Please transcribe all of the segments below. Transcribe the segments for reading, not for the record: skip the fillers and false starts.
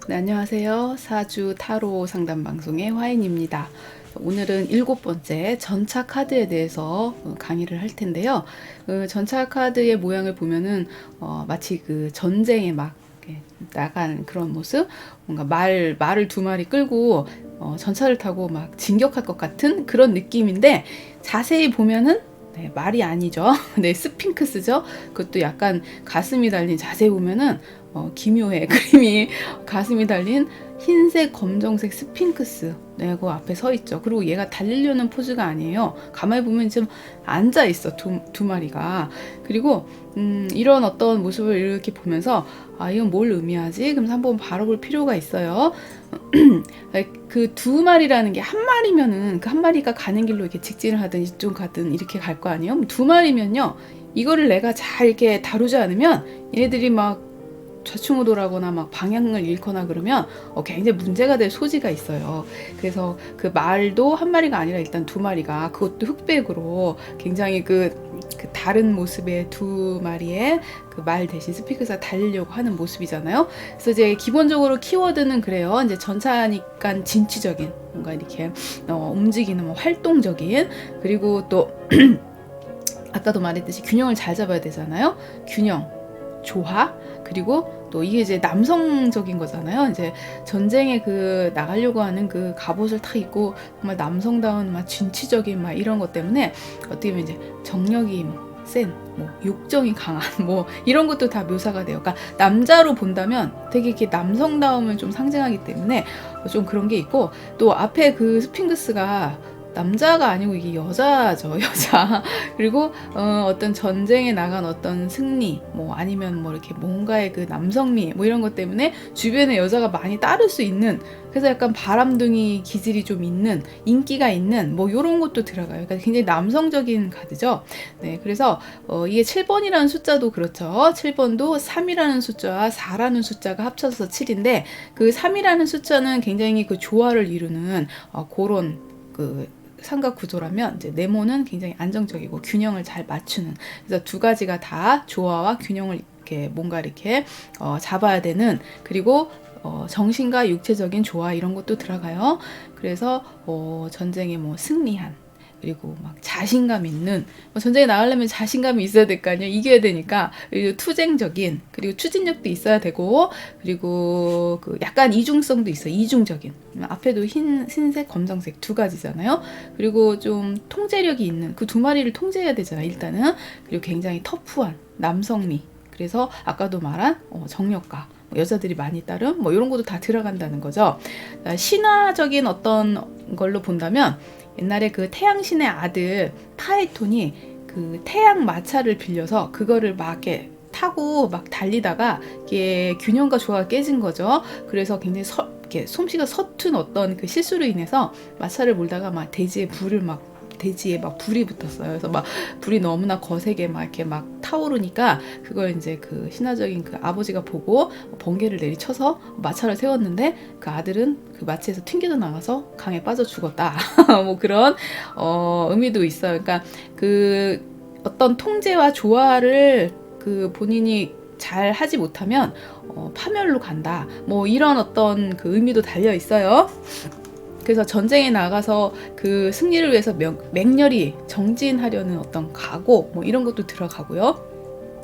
네, 안녕하세요. 사주 타로 상담 방송의 화인입니다. 오늘은 7번째 전차 카드에 대해서 강의를 할 텐데요. 전차 카드의 모양을 보면은 마치 그 전쟁에 막 이렇게 나간 그런 모습, 뭔가 말을 두 마리 끌고 전차를 타고 막 진격할 것 같은 그런 느낌인데, 자세히 보면은 말이 아니죠. 네, 스핑크스죠. 그것도 약간 가슴이 달린, 자세히 보면은 기묘해. 그림이 가슴이 달린 흰색 검정색 스핑크스, 네, 그 앞에 서 있죠. 그리고 얘가 달리려는 포즈가 아니에요. 가만히 보면 좀 앉아 있어, 두 마리가. 그리고 이런 어떤 모습을 이렇게 보면서 이건 뭘 의미하지? 그럼 한번 바라볼 필요가 있어요. 그 두 마리라는 게, 한 마리면은 그 한 마리가 가는 길로 이렇게 직진을 하든 이쪽 가든 이렇게 갈 거 아니에요? 두 마리면요, 이거를 내가 잘 이렇게 다루지 않으면 얘네들이 막 좌충우돌하거나 막 방향을 잃거나 그러면 굉장히 문제가 될 소지가 있어요. 그래서 그 말도 한 마리가 아니라 일단 두 마리가, 그것도 흑백으로 굉장히 그 다른 모습의 두 마리의 그 말 대신 스피크가 달리려고 하는 모습이잖아요. 그래서 이제 기본적으로 키워드는 그래요. 이제 전차니까 진취적인, 뭔가 이렇게 움직이는 뭐 활동적인, 그리고 또 아까도 말했듯이 균형을 잘 잡아야 되잖아요. 균형, 조화, 그리고 또 이게 이제 남성적인 거잖아요. 이제 전쟁에 그 나가려고 하는 그 갑옷을 딱 입고 정말 남성다운 막 진취적인 막 이런 것 때문에 어떻게 보면 이제 정력이 센, 뭐 욕정이 강한, 뭐 이런 것도 다 묘사가 돼요. 그러니까 남자로 본다면 되게 이렇게 남성다움을 좀 상징하기 때문에 좀 그런 게 있고, 또 앞에 그 스핑크스가 남자가 아니고 이게 여자죠, 여자. 그리고 어떤 전쟁에 나간 어떤 승리, 뭐 아니면 뭐 이렇게 뭔가의 그 남성미, 뭐 이런 것 때문에 주변에 여자가 많이 따를 수 있는, 그래서 약간 바람둥이 기질이 좀 있는, 인기가 있는, 뭐 이런 것도 들어가요. 그러니까 굉장히 남성적인 카드죠. 네, 그래서 이게 7번이라는 숫자도 그렇죠. 7번도 3이라는 숫자와 4라는 숫자가 합쳐서 7인데, 그 3이라는 숫자는 굉장히 그 조화를 이루는 그런 그 삼각 구조라면, 이제 네모는 굉장히 안정적이고 균형을 잘 맞추는, 그래서 두 가지가 다 조화와 균형을 이렇게 뭔가 이렇게 잡아야 되는, 그리고 정신과 육체적인 조화, 이런 것도 들어가요. 그래서 전쟁에 뭐 승리한, 그리고 막 자신감 있는, 전쟁에 나가려면 자신감이 있어야 될 거 아니에요. 이겨야 되니까. 그리고 투쟁적인, 그리고 추진력도 있어야 되고, 그리고 그 약간 이중성도 있어요. 이중적인. 앞에도 흰색, 검정색 두 가지잖아요. 그리고 좀 통제력이 있는, 그 두 마리를 통제해야 되잖아요, 일단은. 그리고 굉장히 터프한 남성미. 그래서 아까도 말한 정력가, 여자들이 많이 따른 뭐 이런 것도 다 들어간다는 거죠. 신화적인 어떤 걸로 본다면, 옛날에 그 태양신의 아들 파이톤이 그 태양 마차를 빌려서 그거를 막 이렇게 타고 막 달리다가 이게 균형과 조화가 깨진 거죠. 그래서 굉장히 이렇게 솜씨가 서툰 어떤 그 실수로 인해서 마차를 몰다가 막 대지에 막 불이 붙었어요. 그래서 막 불이 너무나 거세게 막 이렇게 막 타오르니까, 그걸 이제 그 신화적인 그 아버지가 보고 번개를 내리쳐서 마차를 세웠는데, 그 아들은 그 마차에서 튕겨져 나가서 강에 빠져 죽었다. 뭐 그런 의미도 있어요. 그러니까 그 어떤 통제와 조화를 그 본인이 잘 하지 못하면 파멸로 간다. 뭐 이런 어떤 그 의미도 달려 있어요. 그래서 전쟁에 나가서 그 승리를 위해서 맹렬히 정진하려는 어떤 각오, 뭐 이런 것도 들어가고요.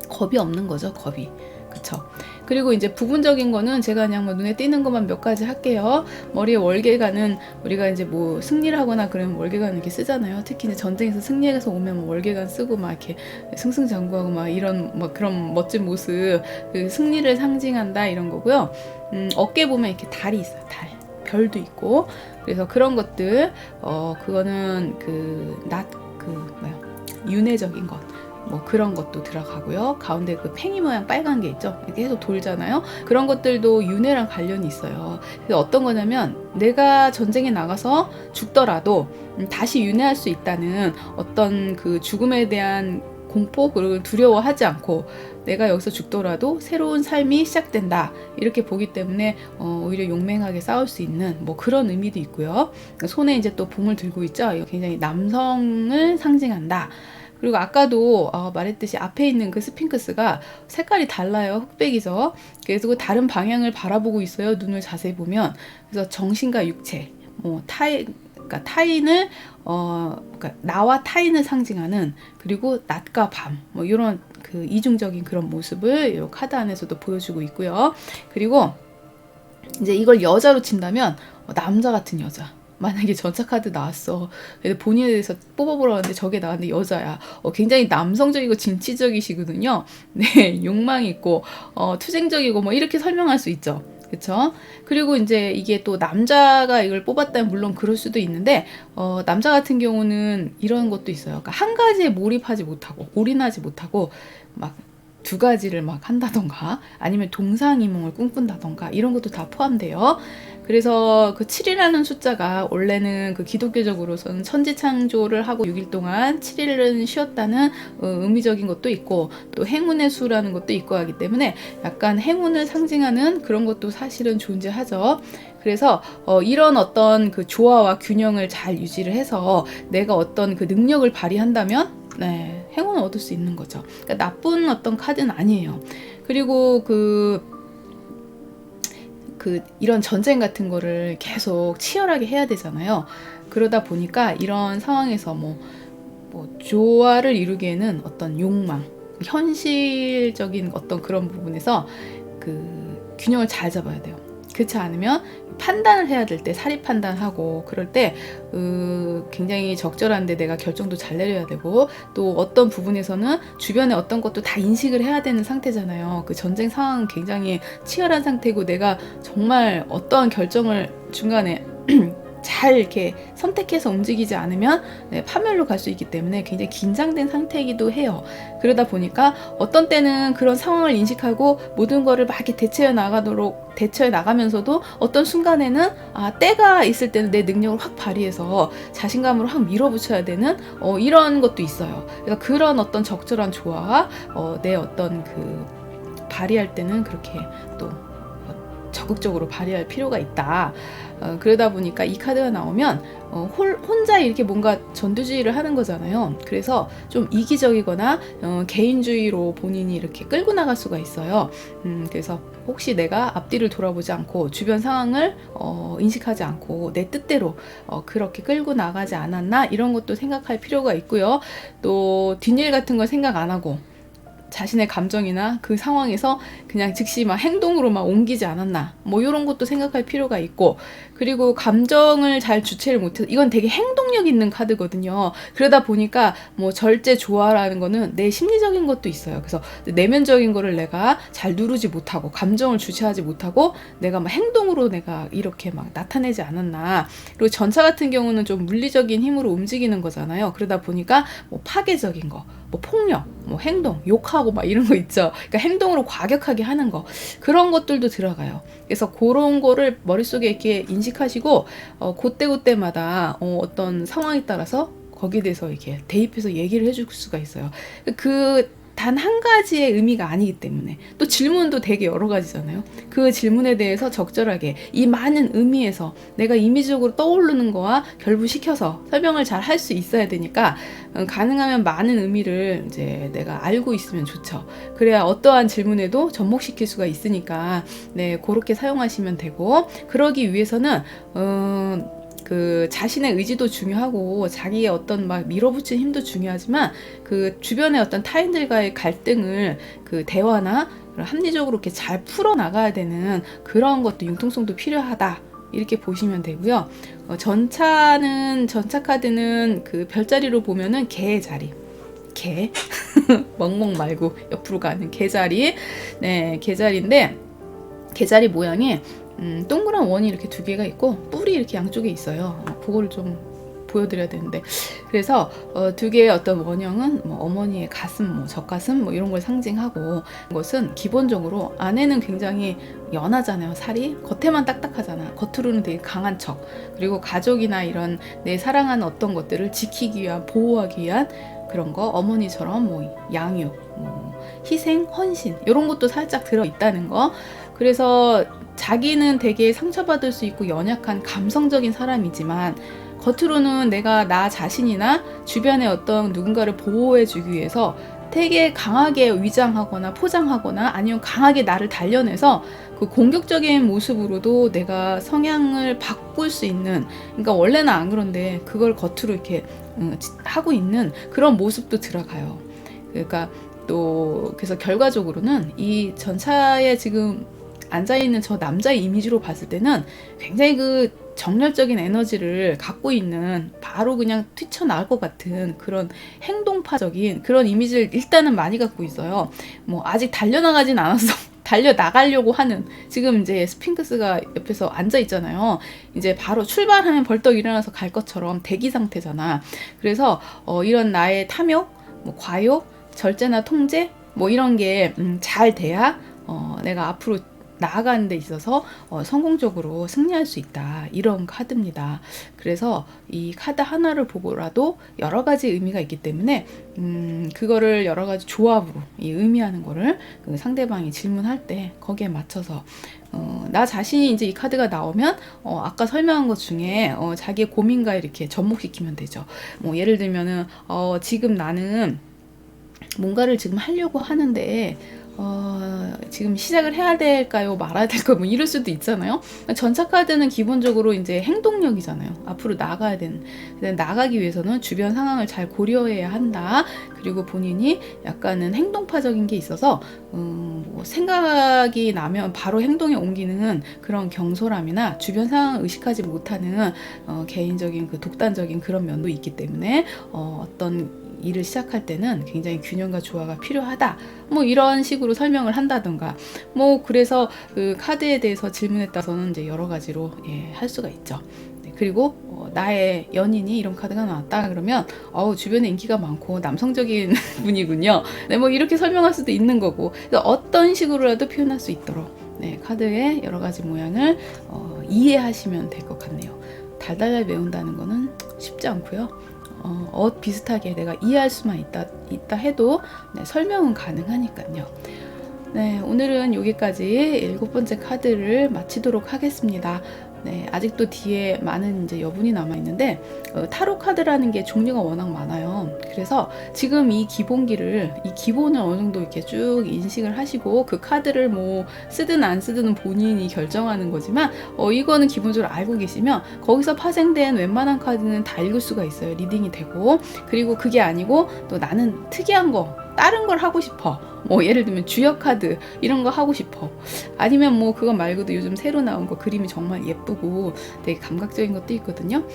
겁이 없는 거죠, 겁이. 그쵸. 그리고 이제 부분적인 거는 제가 그냥 뭐 눈에 띄는 것만 몇 가지 할게요. 머리에 월계관은, 우리가 이제 뭐 승리를 하거나 그러면 월계관 이렇게 쓰잖아요. 특히 이제 전쟁에서 승리해서 오면 뭐 월계관 쓰고 막 이렇게 승승장구하고 막 이런 뭐 그런 멋진 모습, 그 승리를 상징한다, 이런 거고요. 어깨 보면 이렇게 달이 있어요, 달. 별도 있고. 그래서 그런 것들, 그거는 윤회적인 것, 뭐 그런 것도 들어가고요. 가운데 그 팽이 모양 빨간 게 있죠. 이렇게 계속 돌잖아요. 그런 것들도 윤회랑 관련이 있어요. 그래서 어떤 거냐면, 내가 전쟁에 나가서 죽더라도 다시 윤회할 수 있다는 어떤 그 죽음에 대한 공포, 그리고 두려워하지 않고 내가 여기서 죽더라도 새로운 삶이 시작된다, 이렇게 보기 때문에 오히려 용맹하게 싸울 수 있는 뭐 그런 의미도 있고요. 손에 이제 또 봉을 들고 있죠. 이거 굉장히 남성을 상징한다. 그리고 아까도 말했듯이 앞에 있는 그 스핑크스가 색깔이 달라요. 흑백이죠. 그래서 그 다른 방향을 바라보고 있어요. 눈을 자세히 보면. 그래서 정신과 육체, 뭐 그러니까 타인을 그러니까 나와 타인을 상징하는, 그리고 낮과 밤, 뭐 이런 그 이중적인 그런 모습을 이 카드 안에서도 보여주고 있고요. 그리고 이제 이걸 여자로 친다면 남자 같은 여자. 만약에 전차 카드 나왔어. 근데 본인에 대해서 뽑아보러 왔는데 저게 나왔는데 여자야. 굉장히 남성적이고 진취적이시거든요. 네, 욕망이 있고 투쟁적이고 뭐 이렇게 설명할 수 있죠. 그쵸? 그리고 이제 이게 또 남자가 이걸 뽑았다면 물론 그럴 수도 있는데 남자 같은 경우는 이런 것도 있어요. 그러니까 한 가지에 몰입하지 못하고 올인하지 못하고 막 두 가지를 막 한다던가 아니면 동상이몽을 꿈꾼다던가 이런 것도 다 포함돼요. 그래서 그 7이라는 숫자가 원래는 그 기독교적으로서는 천지창조를 하고 6일 동안 7일은 쉬었다는 의미적인 것도 있고, 또 행운의 수라는 것도 있고 하기 때문에 약간 행운을 상징하는 그런 것도 사실은 존재하죠. 그래서 이런 어떤 그 조화와 균형을 잘 유지를 해서 내가 어떤 그 능력을 발휘한다면 네, 행운을 얻을 수 있는 거죠. 그러니까 나쁜 어떤 카드는 아니에요. 그리고 이런 전쟁 같은 거를 계속 치열하게 해야 되잖아요. 그러다 보니까 이런 상황에서 뭐 조화를 이루기에는 어떤 욕망, 현실적인 어떤 그런 부분에서 그 균형을 잘 잡아야 돼요. 그렇지 않으면 판단을 해야 될 때 사리 판단하고 그럴 때 굉장히 적절한데 내가 결정도 잘 내려야 되고, 또 어떤 부분에서는 주변에 어떤 것도 다 인식을 해야 되는 상태잖아요. 그 전쟁 상황은 굉장히 치열한 상태고 내가 정말 어떠한 결정을 중간에 잘 이렇게 선택해서 움직이지 않으면 파멸로 갈 수 있기 때문에 굉장히 긴장된 상태이기도 해요. 그러다 보니까 어떤 때는 그런 상황을 인식하고 모든 거를 막 이렇게 대처해 나가면서도 어떤 순간에는 때가 있을 때는 내 능력을 확 발휘해서 자신감으로 확 밀어붙여야 되는 이런 것도 있어요. 그래서 그런 어떤 적절한 조화와 내 어떤 그 발휘할 때는 그렇게 또 적극적으로 발휘할 필요가 있다. 그러다 보니까 이 카드가 나오면 혼자 이렇게 뭔가 전투주의를 하는 거잖아요. 그래서 좀 이기적이거나 개인주의로 본인이 이렇게 끌고 나갈 수가 있어요. 그래서 혹시 내가 앞뒤를 돌아보지 않고 주변 상황을 인식하지 않고 내 뜻대로 그렇게 끌고 나가지 않았나, 이런 것도 생각할 필요가 있고요. 또 뒷일 같은 걸 생각 안 하고 자신의 감정이나 그 상황에서 그냥 즉시 막 행동으로 막 옮기지 않았나, 뭐 이런 것도 생각할 필요가 있고, 그리고 감정을 잘 주체를 못해서 이건 되게 행동력 있는 카드거든요. 그러다 보니까 뭐 절제 조화라는 거는 내 심리적인 것도 있어요. 그래서 내면적인 거를 내가 잘 누르지 못하고 감정을 주체하지 못하고 내가 막 행동으로 내가 이렇게 막 나타내지 않았나. 그리고 전차 같은 경우는 좀 물리적인 힘으로 움직이는 거잖아요. 그러다 보니까 뭐 파괴적인 거, 뭐 폭력, 뭐 행동, 욕하고 막 이런 거 있죠. 그러니까 행동으로 과격하게 하는 거, 그런 것들도 들어가요. 그래서 그런 거를 머릿속에 이렇게 인식하시고 그때마다 어떤 상황에 따라서 거기에 대해서 이렇게 대입해서 얘기를 해줄 수가 있어요. 단 한 가지의 의미가 아니기 때문에. 또 질문도 되게 여러 가지잖아요. 그 질문에 대해서 적절하게 이 많은 의미에서 내가 임의적으로 떠오르는 거와 결부시켜서 설명을 잘 할 수 있어야 되니까 가능하면 많은 의미를 이제 내가 알고 있으면 좋죠. 그래야 어떠한 질문에도 접목시킬 수가 있으니까 네, 그렇게 사용하시면 되고, 그러기 위해서는 그 자신의 의지도 중요하고 자기의 어떤 막 밀어붙이는 힘도 중요하지만 그 주변의 어떤 타인들과의 갈등을 그 대화나 합리적으로 이렇게 잘 풀어 나가야 되는 그런 것도 융통성도 필요하다, 이렇게 보시면 되고요. 전차 카드는 그 별자리로 보면은 개의 자리, 개 멍멍 말고 옆으로 가는 개자리, 네, 개자리인데 개자리 모양이 동그란 원이 이렇게 두 개가 있고 뿔이 이렇게 양쪽에 있어요. 그거를 좀 보여드려야 되는데, 그래서 두 개의 어떤 원형은 뭐 어머니의 가슴, 뭐 젖가슴, 뭐 이런 걸 상징하고, 것은 기본적으로 안에는 굉장히 연하잖아요. 살이 겉에만 딱딱하잖아. 겉으로는 되게 강한 척. 그리고 가족이나 이런 내 사랑하는 어떤 것들을 지키기 위한, 보호하기 위한 그런 거, 어머니처럼 뭐 양육, 뭐 희생, 헌신, 이런 것도 살짝 들어 있다는 거. 그래서 자기는 되게 상처받을 수 있고 연약한 감성적인 사람이지만 겉으로는 내가 나 자신이나 주변의 어떤 누군가를 보호해주기 위해서 되게 강하게 위장하거나 포장하거나 아니면 강하게 나를 단련해서 그 공격적인 모습으로도 내가 성향을 바꿀 수 있는, 그러니까 원래는 안 그런데 그걸 겉으로 이렇게 하고 있는 그런 모습도 들어가요. 그러니까 또 그래서 결과적으로는 이 전차에 지금 앉아있는 저 남자의 이미지로 봤을 때는 굉장히 그 정열적인 에너지를 갖고 있는, 바로 그냥 뛰쳐나올 것 같은 그런 행동파적인 그런 이미지를 일단은 많이 갖고 있어요. 뭐 아직 달려나가진 않았어. 달려나가려고 하는, 지금 이제 스핑크스가 옆에서 앉아 있잖아요. 이제 바로 출발하면 벌떡 일어나서 갈 것처럼 대기 상태잖아. 그래서 이런 나의 탐욕, 뭐 과욕, 절제나 통제, 뭐 이런 게 잘 돼야 내가 앞으로 나아가는 데 있어서 성공적으로 승리할 수 있다, 이런 카드입니다. 그래서 이 카드 하나를 보고라도 여러 가지 의미가 있기 때문에 그거를 여러 가지 조합으로 이 의미하는 거를 그 상대방이 질문할 때 거기에 맞춰서 나 자신이 이제 이 카드가 나오면 아까 설명한 것 중에 자기의 고민과 이렇게 접목시키면 되죠. 뭐 예를 들면은 지금 나는 뭔가를 지금 하려고 하는데 지금 시작을 해야 될까요? 말아야 될까요? 뭐 이럴 수도 있잖아요. 전차 카드는 기본적으로 이제 행동력이잖아요. 앞으로 나가야 되는. 나가기 위해서는 주변 상황을 잘 고려해야 한다. 그리고 본인이 약간은 행동파적인 게 있어서 뭐 생각이 나면 바로 행동에 옮기는 그런 경솔함이나 주변 상황을 의식하지 못하는 개인적인 그 독단적인 그런 면도 있기 때문에 어떤 일을 시작할 때는 굉장히 균형과 조화가 필요하다. 뭐 이런 식으로 설명을 한다던가. 뭐 그래서 그 카드에 대해서 질문에 따라서는 이제 여러 가지로 할 수가 있죠. 그리고 나의 연인이 이런 카드가 나왔다 그러면 주변에 인기가 많고 남성적인 분이군요. 네, 뭐 이렇게 설명할 수도 있는 거고. 그래서 어떤 식으로라도 표현할 수 있도록 카드의 여러 가지 모양을 이해하시면 될 것 같네요. 달달달 외운다는 거는 쉽지 않고요. 비슷하게 내가 이해할 수만 있다 해도 설명은 가능하니까요. 네, 오늘은 여기까지 7번째 카드를 마치도록 하겠습니다. 네, 아직도 뒤에 많은 이제 여분이 남아 있는데 타로 카드라는 게 종류가 워낙 많아요. 그래서 지금 이 기본기를, 이 기본을 어느 정도 이렇게 쭉 인식을 하시고 그 카드를 뭐 쓰든 안 쓰든 본인이 결정하는 거지만 이거는 기본적으로 알고 계시면 거기서 파생된 웬만한 카드는 다 읽을 수가 있어요. 리딩이 되고. 그리고 그게 아니고 또 나는 특이한 거, 다른 걸 하고 싶어. 뭐 예를 들면 주역 카드 이런 거 하고 싶어. 아니면 뭐 그거 말고도 요즘 새로 나온 거 그림이 정말 예쁘고 되게 감각적인 것도 있거든요.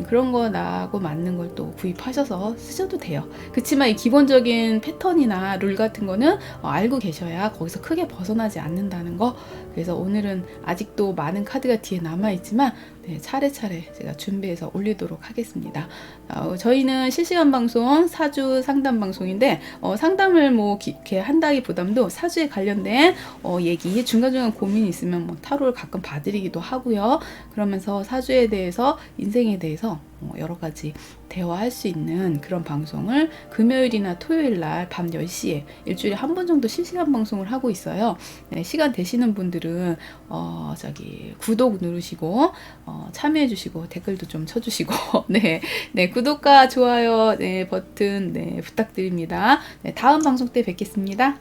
그런 거 나하고 맞는 걸 또 구입하셔서 쓰셔도 돼요. 그렇지만 이 기본적인 패턴이나 룰 같은 거는 알고 계셔야 거기서 크게 벗어나지 않는다는 거. 그래서 오늘은 아직도 많은 카드가 뒤에 남아있지만 차례차례 제가 준비해서 올리도록 하겠습니다. 저희는 실시간 방송, 사주 상담 방송인데 상담을 뭐 이렇게 한다기보담도 사주에 관련된 얘기, 중간중간 고민이 있으면 뭐 타로를 가끔 봐드리기도 하고요. 그러면서 사주에 대해서, 인생에 대해서 여러 가지 대화할 수 있는 그런 방송을 금요일이나 토요일 날 밤 10시에 일주일에 한 번 정도 실시간 방송을 하고 있어요. 시간 되시는 분들은 구독 누르시고 참여해 주시고 댓글도 좀 쳐주시고 구독과 좋아요 버튼 부탁드립니다. 다음 방송 때 뵙겠습니다.